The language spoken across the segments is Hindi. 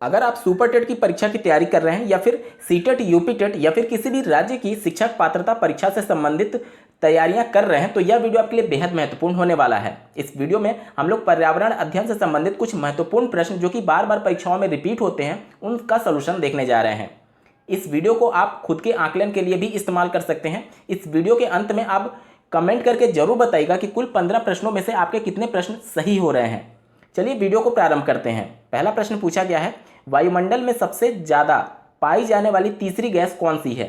अगर आप सुपर टेट की परीक्षा की तैयारी कर रहे हैं या फिर सीटेट, यूपी टेट या फिर किसी भी राज्य की शिक्षक पात्रता परीक्षा से संबंधित तैयारियां कर रहे हैं तो यह वीडियो आपके लिए बेहद महत्वपूर्ण होने वाला है। इस वीडियो में हम लोग पर्यावरण अध्ययन से संबंधित कुछ महत्वपूर्ण प्रश्न जो कि बार बार परीक्षाओं में रिपीट होते हैं उनका सोल्यूशन देखने जा रहे हैं। इस वीडियो को आप खुद के आकलन के लिए भी इस्तेमाल कर सकते हैं। इस वीडियो के अंत में आप कमेंट करके जरूर बताइएगा कि कुल 15 प्रश्नों में से आपके कितने प्रश्न सही हो रहे हैं। चलिए वीडियो को प्रारंभ करते हैं। पहला प्रश्न पूछा गया है, वायुमंडल में सबसे ज़्यादा पाई जाने वाली तीसरी गैस कौन सी है।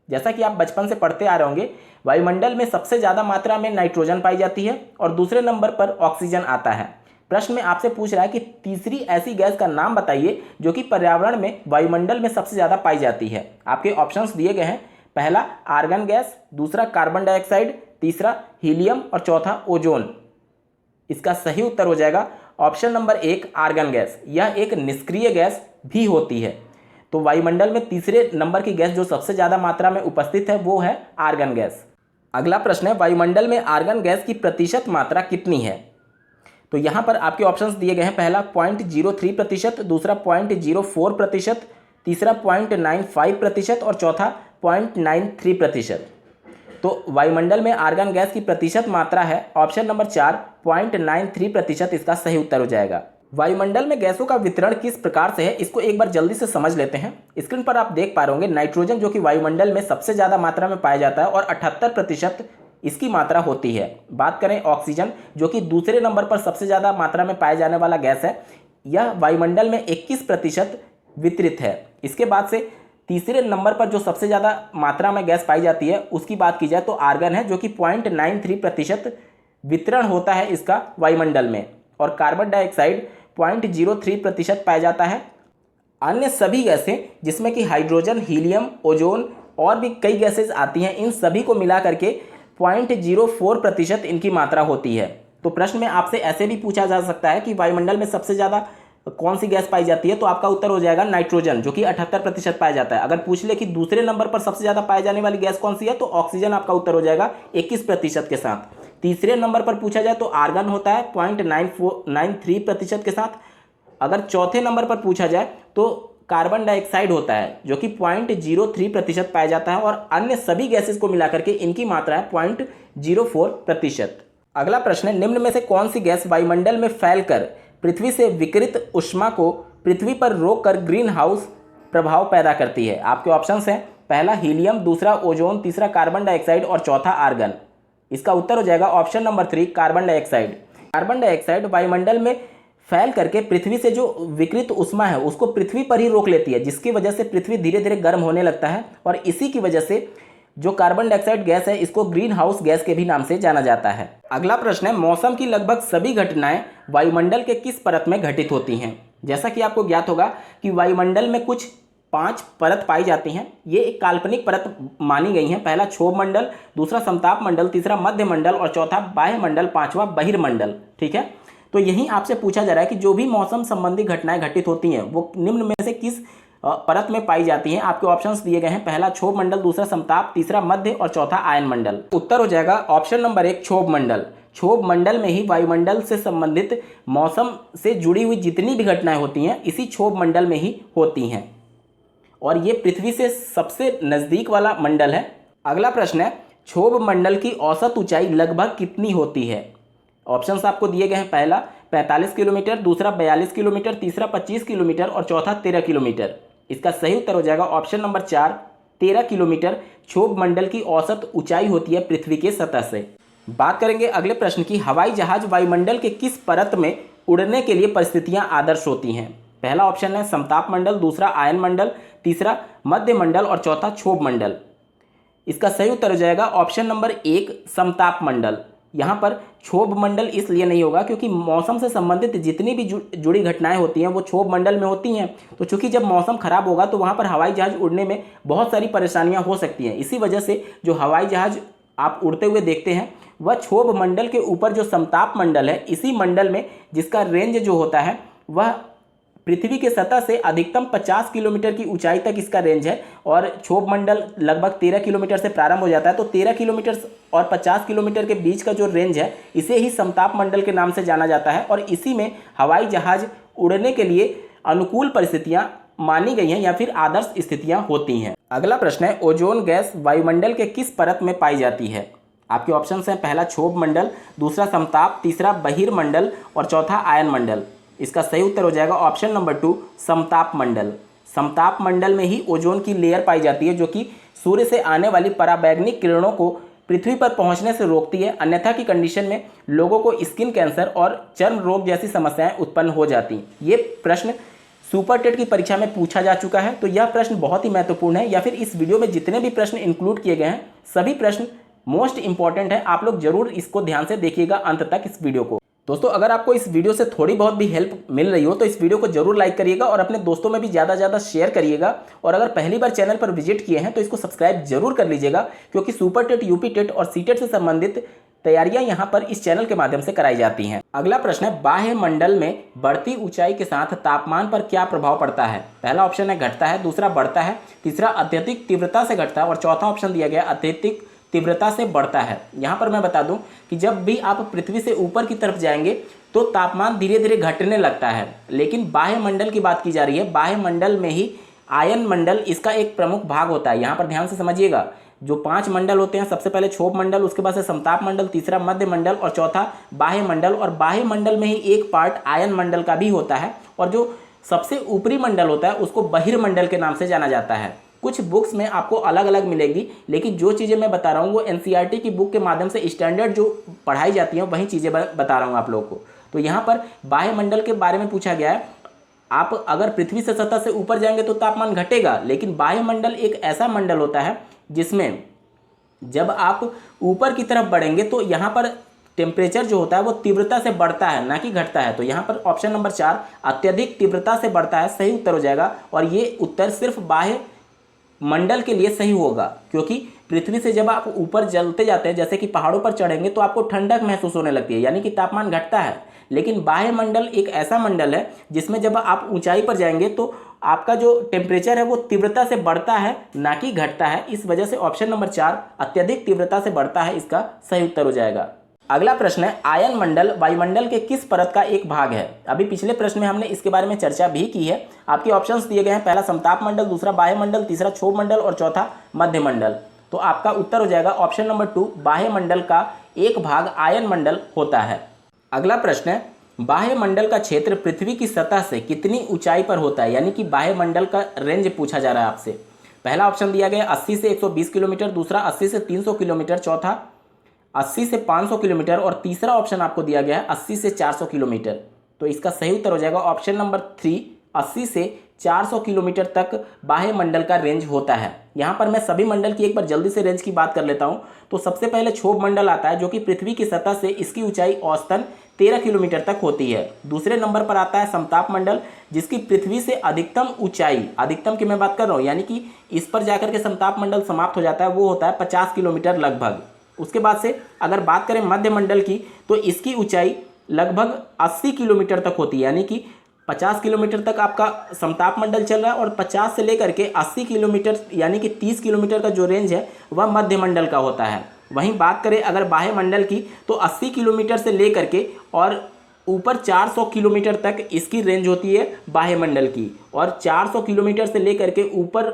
जैसा कि आप बचपन से पढ़ते आ रहे होंगे, वायुमंडल में सबसे ज़्यादा मात्रा में नाइट्रोजन पाई जाती है और दूसरे नंबर पर ऑक्सीजन आता है। प्रश्न में आपसे पूछ रहा है कि तीसरी ऐसी गैस का नाम बताइए जो कि पर्यावरण में वायुमंडल में सबसे ज़्यादा पाई जाती है। आपके ऑप्शंस दिए गए हैं, पहला आर्गन गैस, दूसरा कार्बन डाइऑक्साइड, तीसरा हीलियम और चौथा ओजोन। इसका सही उत्तर हो जाएगा ऑप्शन नंबर 1 आर्गन गैस। यह एक निष्क्रिय गैस भी होती है। तो वायुमंडल में तीसरे नंबर की गैस जो सबसे ज़्यादा मात्रा में उपस्थित है वो है आर्गन गैस। अगला प्रश्न है, वायुमंडल में आर्गन गैस की प्रतिशत मात्रा कितनी है। तो यहाँ पर आपके ऑप्शंस दिए गए हैं, पहला 0.03%, दूसरा 0.04%, तीसरा 0.95% और चौथा 0.93%। तो वायुमंडल में आर्गन गैस की प्रतिशत मात्रा है ऑप्शन नंबर 4 0.93%। इसका सही उत्तर हो जाएगा। वायुमंडल में गैसों का वितरण किस प्रकार से है, इसको एक बार जल्दी से समझ लेते हैं। स्क्रीन पर आप देख पा रहे होंगे नाइट्रोजन जो कि वायुमंडल में सबसे ज़्यादा मात्रा में पाया जाता है और 78% इसकी मात्रा होती है। बात करें ऑक्सीजन जो कि दूसरे नंबर पर सबसे ज़्यादा मात्रा में पाया जाने वाला गैस है, यह वायुमंडल में 21% वितरित है। इसके बाद से तीसरे नंबर पर जो सबसे ज़्यादा मात्रा में गैस पाई जाती है उसकी बात की जाए तो आर्गन है जो कि 0.93% वितरण होता है इसका वायुमंडल में, और कार्बन डाइऑक्साइड 0.03% पाया जाता है। अन्य सभी गैसें जिसमें कि हाइड्रोजन, हीलियम, ओजोन और भी कई गैसेज आती हैं, इन सभी को मिला करके 0.04% इनकी मात्रा होती है। तो प्रश्न में आपसे ऐसे भी पूछा जा सकता है कि वायुमंडल में सबसे ज़्यादा कौन सी गैस पाई जाती है, तो आपका उत्तर हो जाएगा नाइट्रोजन जो कि 78% पाया जाता है। अगर पूछ ले कि दूसरे नंबर पर सबसे ज़्यादा पाई जाने वाली गैस कौन सी है, तो ऑक्सीजन आपका उत्तर हो जाएगा 21% के साथ। तीसरे नंबर पर पूछा जाए तो आर्गन होता है 0.93% के साथ। अगर चौथे नंबर पर पूछा जाए तो कार्बन डाइऑक्साइड होता है जो कि 0.03% पाया जाता है, और अन्य सभी गैसेस को मिलाकर के इनकी मात्रा है 0.04%। अगला प्रश्न है, निम्न में से कौन सी गैस वायुमंडल में फैलकर पृथ्वी से विकिरित ऊष्मा को पृथ्वी पर रोककर ग्रीन हाउस प्रभाव पैदा करती है। आपके ऑप्शंस हैं, पहला हीलियम, दूसरा ओजोन, तीसरा कार्बन डाइऑक्साइड और चौथा आर्गन। इसका उत्तर हो जाएगा option number 3 carbon dioxide. Carbon dioxide वायुमंडल में फैल करके पृथ्वी से जो विकिरित ऊष्मा है उसको पृथ्वी पर ही रोक लेती है, जिसकी वजह से पृथ्वी धीरे धीरे गर्म होने लगता है, और इसी की वजह से जो कार्बन डाइऑक्साइड गैस है इसको ग्रीन हाउस गैस के भी नाम से जाना जाता है। अगला प्रश्न है, मौसम की लगभग सभी घटनाएं वायुमंडल के किस परत में घटित होती हैं। जैसा कि आपको ज्ञात होगा कि वायुमंडल में कुछ 5 परत पाई जाती हैं। ये एक काल्पनिक परत मानी गई हैं। पहला क्षोभ मंडल, दूसरा समताप मंडल, तीसरा मध्य मंडल और चौथा बाह्य मंडल, पांचवा बहिर्मंडल। ठीक है, तो यही आपसे पूछा जा रहा है कि जो भी मौसम संबंधी घटनाएं घटित होती हैं वो निम्न में से किस परत में पाई जाती हैं। आपके ऑप्शंस दिए गए हैं, पहला क्षोभ मंडल, दूसरा समताप, तीसरा मध्य और चौथा आयन मंडल। उत्तर हो जाएगा ऑप्शन नंबर 1 क्षोभ मंडल। क्षोभ मंडल में ही वायुमंडल से संबंधित मौसम से जुड़ी हुई जितनी भी घटनाएं होती हैं इसी क्षोभ मंडल में ही होती हैं, और ये पृथ्वी से सबसे नज़दीक वाला मंडल है। अगला प्रश्न है, क्षोभ मंडल की औसत ऊंचाई लगभग कितनी होती है। ऑप्शंस आपको दिए गए हैं, पहला 45 किलोमीटर, दूसरा 42 किलोमीटर, तीसरा 25 किलोमीटर और चौथा 13 किलोमीटर। इसका सही उत्तर हो जाएगा ऑप्शन नंबर 4 13 किलोमीटर क्षोभ मंडल की औसत ऊंचाई होती है पृथ्वी के सतह से। बात करेंगे अगले प्रश्न की, हवाई जहाज वायुमंडल के किस परत में उड़ने के लिए परिस्थितियां आदर्श होती हैं। पहला ऑप्शन है समताप मंडल, दूसरा आयन मंडल, तीसरा मध्य मंडल और चौथा क्षोभ मंडल। इसका सही उत्तर हो जाएगा ऑप्शन नंबर 1 समताप मंडल। यहाँ पर क्षोभ मंडल इसलिए नहीं होगा क्योंकि मौसम से संबंधित जितनी भी जुड़ी घटनाएं होती हैं वो क्षोभ मंडल में होती हैं। तो चूंकि जब मौसम खराब होगा तो वहाँ पर हवाई जहाज उड़ने में बहुत सारी परेशानियां हो सकती हैं। इसी वजह से जो हवाई जहाज आप उड़ते हुए देखते हैं वह क्षोभ मंडल के ऊपर जो समताप मंडल है, इसी मंडल में जिसका रेंज जो होता है वह पृथ्वी के सतह से अधिकतम 50 किलोमीटर की ऊंचाई तक इसका रेंज है, और क्षोभ मंडल लगभग 13 किलोमीटर से प्रारंभ हो जाता है। तो 13 किलोमीटर और 50 किलोमीटर के बीच का जो रेंज है इसे ही समताप मंडल के नाम से जाना जाता है, और इसी में हवाई जहाज उड़ने के लिए अनुकूल परिस्थितियां मानी गई हैं या फिर आदर्श स्थितियां होती हैं। अगला प्रश्न है, ओजोन गैस वायुमंडल के किस परत में पाई जाती है? आपके ऑप्शंस हैं, पहला क्षोभ मंडल, दूसरा समताप, तीसरा बहिर्मंडल और चौथा आयन मंडल। इसका सही उत्तर हो जाएगा ऑप्शन नंबर 2, समताप मंडल। समताप मंडल में ही ओजोन की लेयर पाई जाती है जो कि सूर्य से आने वाली पराबैंगनी किरणों को पृथ्वी पर पहुंचने से रोकती है, अन्यथा की कंडीशन में लोगों को स्किन कैंसर और चर्म रोग जैसी समस्याएं उत्पन्न हो जाती। ये प्रश्न सुपर टेट की परीक्षा में पूछा जा चुका है, तो यह प्रश्न बहुत ही महत्वपूर्ण है, या फिर इस वीडियो में जितने भी प्रश्न इंक्लूड किए गए हैं सभी प्रश्न मोस्ट इंपॉर्टेंट है। आप लोग जरूर इसको ध्यान से देखिएगा अंत तक इस वीडियो को। दोस्तों, अगर आपको इस वीडियो से थोड़ी बहुत भी हेल्प मिल रही हो तो इस वीडियो को जरूर लाइक करिएगा और अपने दोस्तों में भी ज़्यादा शेयर करिएगा। और अगर पहली बार चैनल पर विजिट किए हैं तो इसको सब्सक्राइब जरूर कर लीजिएगा, क्योंकि सुपर टेट, यूपी टेट और सीटेट से संबंधित तैयारियां यहां पर इस चैनल के माध्यम से कराई जाती हैं। अगला प्रश्न है, बाह्य मंडल में बढ़ती ऊंचाई के साथ तापमान पर क्या प्रभाव पड़ता है? पहला ऑप्शन है घटता है, दूसरा बढ़ता है, तीसरा अत्यधिक तीव्रता से घटता है और चौथा ऑप्शन दिया गया अत्यधिक तीव्रता से बढ़ता है। यहाँ पर मैं बता दूं कि जब भी आप पृथ्वी से ऊपर की तरफ जाएंगे तो तापमान धीरे धीरे घटने लगता है, लेकिन बाह्य मंडल की बात की जा रही है। बाह्य मंडल में ही आयन मंडल इसका एक प्रमुख भाग होता है। यहाँ पर ध्यान से समझिएगा, जो 5 मंडल होते हैं, सबसे पहले क्षोभ मंडल, उसके बाद से समताप मंडल, तीसरा मध्य मंडल और चौथा बाह्य मंडल। और बाह्य मंडल में ही एक पार्ट आयन मंडल का भी होता है, और जो सबसे ऊपरी मंडल होता है उसको बहिर्मंडल के नाम से जाना जाता है। कुछ बुक्स में आपको अलग अलग मिलेगी, लेकिन जो चीज़ें मैं बता रहा हूँ वो एनसीईआरटी की बुक के माध्यम से स्टैंडर्ड जो पढ़ाई जाती हैं वही चीज़ें बता रहा हूँ आप लोगों को। तो यहाँ पर बाह्य मंडल के बारे में पूछा गया है। आप अगर पृथ्वी से सतह से ऊपर जाएंगे तो तापमान घटेगा, लेकिन बाह्य मंडल एक ऐसा मंडल होता है जिसमें जब आप ऊपर की तरफ बढ़ेंगे तो यहाँ पर टेम्परेचर जो होता है वो तीव्रता से बढ़ता है, ना कि घटता है। तो यहाँ पर ऑप्शन नंबर 4 अत्यधिक तीव्रता से बढ़ता है सही उत्तर हो जाएगा, और ये उत्तर सिर्फ बाह्य मंडल के लिए सही होगा, क्योंकि पृथ्वी से जब आप ऊपर चलते जाते हैं, जैसे कि पहाड़ों पर चढ़ेंगे, तो आपको ठंडक महसूस होने लगती है, यानी कि तापमान घटता है। लेकिन बाह्य मंडल एक ऐसा मंडल है जिसमें जब आप ऊंचाई पर जाएंगे तो आपका जो टेम्परेचर है वो तीव्रता से बढ़ता है, ना कि घटता है। इस वजह से ऑप्शन नंबर 4 अत्यधिक तीव्रता से बढ़ता है इसका सही उत्तर हो जाएगा। अगला प्रश्न है, आयन मंडल वायुमंडल के किस परत का एक भाग है? अभी पिछले प्रश्न में हमने इसके बारे में चर्चा भी की है। आपके ऑप्शंस दिए गए हैं, पहला समताप मंडल, दूसरा बाह्य मंडल, तीसरा क्षोभ मंडल और चौथा मध्य मंडल। तो आपका उत्तर हो जाएगा ऑप्शन नंबर 2, बाह्य मंडल का एक भाग आयन मंडल होता है। अगला प्रश्न है, बाह्य मंडल का क्षेत्र पृथ्वी की सतह से कितनी ऊंचाई पर होता है? यानी कि बाह्य मंडल का रेंज पूछा जा रहा है आपसे। पहला ऑप्शन दिया गया 80 से 120 किलोमीटर, दूसरा 80 से 300 किलोमीटर, चौथा 80 से 500 किलोमीटर और तीसरा ऑप्शन आपको दिया गया है 80 से 400 किलोमीटर। तो इसका सही उत्तर हो जाएगा ऑप्शन नंबर 3, 80 से 400 किलोमीटर तक बाह्य मंडल का रेंज होता है। यहाँ पर मैं सभी मंडल की एक बार जल्दी से रेंज की बात कर लेता हूँ। तो सबसे पहले क्षोभ मंडल आता है, जो कि पृथ्वी की सतह से इसकी ऊंचाई औसतन 13 किलोमीटर तक होती है। दूसरे नंबर पर आता है समताप मंडल, जिसकी पृथ्वी से अधिकतम ऊंचाई, अधिकतम की मैं बात कर रहा हूँ, यानी कि इस पर जाकर के समताप मंडल समाप्त हो जाता है, वो होता है 50 किलोमीटर लगभग। उसके बाद से अगर बात करें मध्य मंडल की, तो इसकी ऊंचाई लगभग 80 किलोमीटर तक होती है, यानी कि 50 किलोमीटर तक आपका समताप मंडल चल रहा है और 50 से लेकर के 80 किलोमीटर यानी कि 30 किलोमीटर का जो रेंज है वह मध्य मंडल का होता है। वहीं बात करें अगर बाह्य मंडल की, तो 80 किलोमीटर से लेकर के और ऊपर 400 किलोमीटर तक इसकी रेंज होती है बाह्य मंडल की, और 400 किलोमीटर से लेकर के ऊपर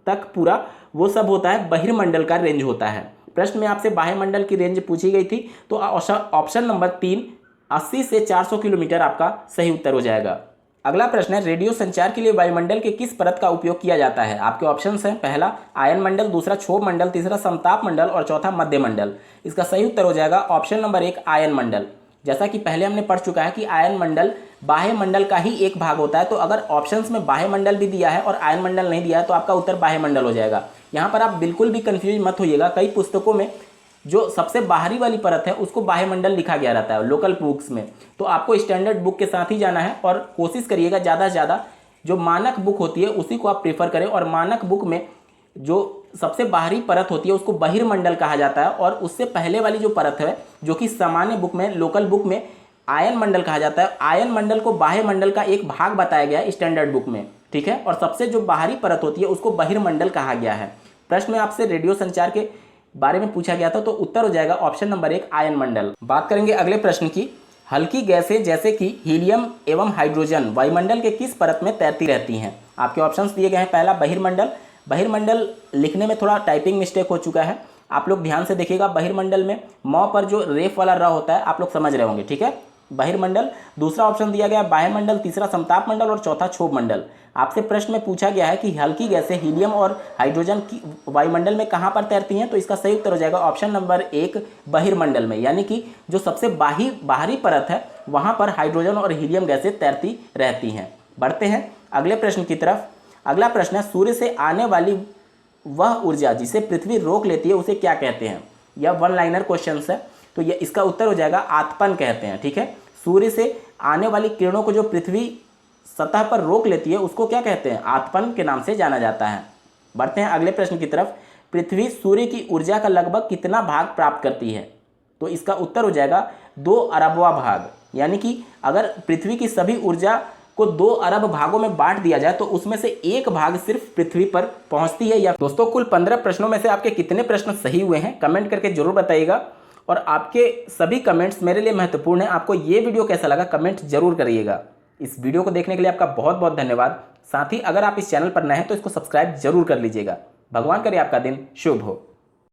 तक पूरा वो सब होता है बहिर्मंडल का रेंज होता है। प्रश्न में आपसे बाह्य मंडल की रेंज पूछी गई थी, तो ऑप्शन नंबर 3 80 से 400 किलोमीटर आपका सही उत्तर हो जाएगा। अगला प्रश्न है, रेडियो संचार के लिए वायुमंडल के किस परत का उपयोग किया जाता है? आपके ऑप्शंस हैं, पहला आयन मंडल, दूसरा क्षोभ मंडल, तीसरा समताप मंडल और चौथा मध्य मंडल। इसका सही उत्तर हो जाएगा ऑप्शन नंबर 1 आयन मंडल। जैसा कि पहले हमने पढ़ चुका है कि आयन मंडल बाह्य मंडल का ही एक भाग होता है, तो अगर ऑप्शंस में बाह्य मंडल भी दिया है और आयन मंडल नहीं दिया है तो आपका उत्तर बाह्य मंडल हो जाएगा। यहाँ पर आप बिल्कुल भी कंफ्यूज मत होइएगा, कई पुस्तकों में जो सबसे बाहरी वाली परत है उसको बाह्य मंडल लिखा गया रहता है लोकल बुक्स में, तो आपको स्टैंडर्ड बुक के साथ ही जाना है और कोशिश करिएगा ज़्यादा से ज़्यादा जो मानक बुक होती है उसी को आप प्रेफर करें। और मानक बुक में जो सबसे बाहरी परत होती है उसको बहिर्मंडल कहा जाता है, और उससे पहले वाली जो परत है जो कि सामान्य बुक में, लोकल बुक में आयन मंडल कहा जाता है। आयन मंडल को बाह्य मंडल का एक भाग बताया गया है स्टैंडर्ड बुक में, ठीक है। और सबसे जो बाहरी परत होती है उसको बहिर्मंडल कहा गया है। प्रश्न में आपसे रेडियो संचार के बारे में पूछा गया था, तो उत्तर हो जाएगा ऑप्शन नंबर 1 आयन मंडल। बात करेंगे अगले प्रश्न की, हल्की गैसें जैसे कि हीलियम एवं हाइड्रोजन वायुमंडल के किस परत में तैरती रहती हैं? आपके ऑप्शंस दिए गए हैं। पहला बहिर्मंडल, बहिर्मंडल लिखने में थोड़ा टाइपिंग मिस्टेक हो चुका है, आप लोग ध्यान से देखिएगा। बहिर्मंडल में म पर जो रेफ वाला र होता है आप लोग समझ रहे होंगे, ठीक है, बहिर्मंडल। दूसरा ऑप्शन दिया गया बाह्यमंडल, तीसरा समताप मंडल और चौथा क्षोभ मंडल। आपसे प्रश्न में पूछा गया है कि हल्की गैसें हीलियम और हाइड्रोजन की वायुमंडल में कहाँ पर तैरती हैं, तो इसका सही उत्तर हो जाएगा ऑप्शन नंबर 1 बहिर्मंडल में, यानी कि जो सबसे बाहरी परत है वहाँ पर हाइड्रोजन और हीलियम गैसें तैरती रहती हैं। बढ़ते हैं अगले प्रश्न की तरफ। अगला प्रश्न है, सूर्य से आने वाली वह ऊर्जा जिसे पृथ्वी रोक लेती है उसे क्या कहते हैं? यह वन लाइनर क्वेश्चन है, तो यह इसका उत्तर हो जाएगा आतपन कहते हैं, ठीक है। सूर्य से आने वाली किरणों को जो पृथ्वी सतह पर रोक लेती है उसको क्या कहते हैं? आतपन के नाम से जाना जाता है। बढ़ते हैं अगले प्रश्न की तरफ। पृथ्वी सूर्य की ऊर्जा का लगभग कितना भाग प्राप्त करती है? तो इसका उत्तर हो जाएगा 2 अरबवां भाग, यानी कि अगर पृथ्वी की सभी ऊर्जा को 2 अरब भागों में बांट दिया जाए तो उसमें से 1 भाग सिर्फ पृथ्वी पर पहुंचती है। या दोस्तों, कुल 15 प्रश्नों में से आपके कितने प्रश्न सही हुए हैं कमेंट करके जरूर बताइएगा, और आपके सभी कमेंट्स मेरे लिए महत्वपूर्ण है। आपको ये वीडियो कैसा लगा कमेंट जरूर करिएगा। इस वीडियो को देखने के लिए आपका बहुत बहुत धन्यवाद। साथ ही अगर आप इस चैनल पर नए हैं तो इसको सब्सक्राइब जरूर कर लीजिएगा। भगवान करे आपका दिन शुभ हो।